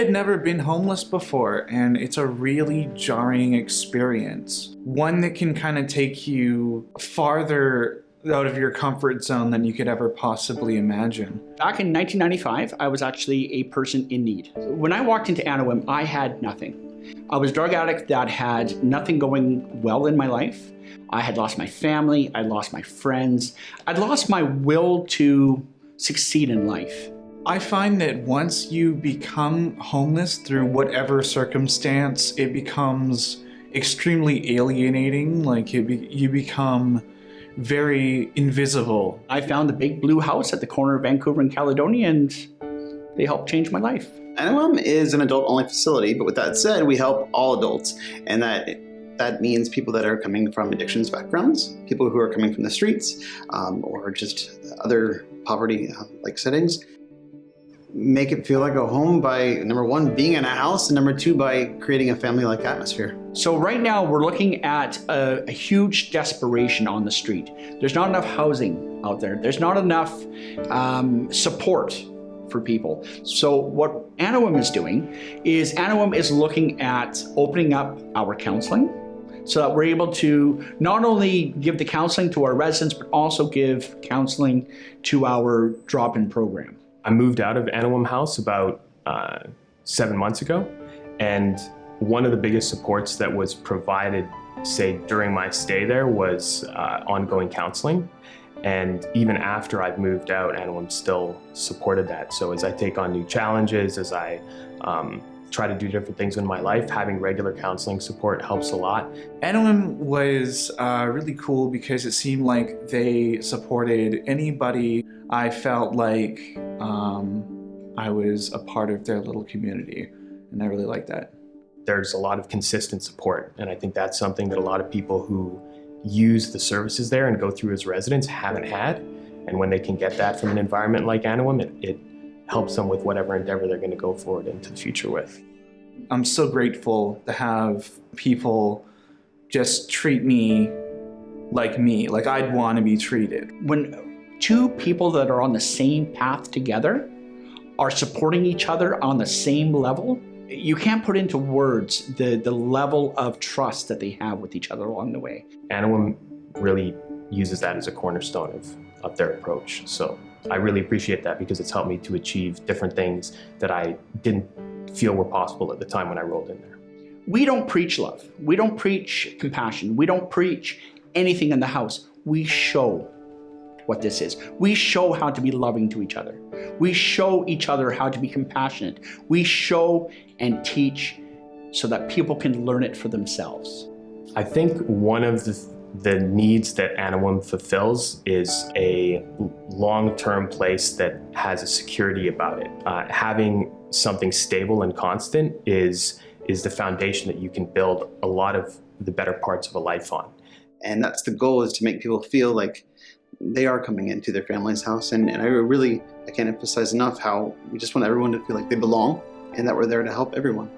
had never been homeless before, and it's a really jarring experience. One that can kind of take you farther out of your comfort zone than you could ever possibly imagine. Back in 1995, I was actually a person in need. When I walked into Anawim, I had nothing. I was a drug addict that had nothing going well in my life. I had lost my family, I'd lost my friends, I'd lost my will to succeed in life. I find that once you become homeless through whatever circumstance, it becomes extremely alienating. Like you become very invisible. I found the big blue house at the corner of Vancouver and Caledonia, and they helped change my life. Anawim is an adult-only facility, but with that said, we help all adults, and that means people that are coming from addictions backgrounds, people who are coming from the streets, or just other poverty-like settings. Make it feel like a home by, number one, being in a house, and number two, by creating a family-like atmosphere. So right now we're looking at a huge desperation on the street. There's not enough housing out there. There's not enough support for people. So what Anawim is doing is Anawim is looking at opening up our counseling so that we're able to not only give the counseling to our residents, but also give counseling to our drop-in program. I moved out of Anawim House about 7 months ago, and one of the biggest supports that was provided, say, during my stay there was ongoing counseling. And even after I've moved out, Anawim still supported that. So as I take on new challenges, as I try to do different things in my life, having regular counseling support helps a lot. Anawim was really cool because it seemed like they supported anybody. I felt like I was a part of their little community, and I really liked that. There's a lot of consistent support, and I think that's something that a lot of people who use the services there and go through as residents haven't had. And when they can get that from an environment like Anawim, it helps them with whatever endeavor they're going to go forward into the future with. I'm so grateful to have people just treat me, like I'd want to be treated. When two people that are on the same path together are supporting each other on the same level, you can't put into words the level of trust that they have with each other along the way. Anawim really uses that as a cornerstone of their approach. So I really appreciate that because it's helped me to achieve different things that I didn't feel were possible at the time when I rolled in there. We don't preach love. We don't preach compassion. We don't preach anything in the house. We show what this is. We show how to be loving to each other. We show each other how to be compassionate. We show and teach so that people can learn it for themselves. I think one of the needs that Anawim fulfills is a long-term place that has a security about it. Having something stable and constant is the foundation that you can build a lot of the better parts of a life on. And that's the goal, is to make people feel like they are coming into their family's house. And I can't emphasize enough how we just want everyone to feel like they belong and that we're there to help everyone.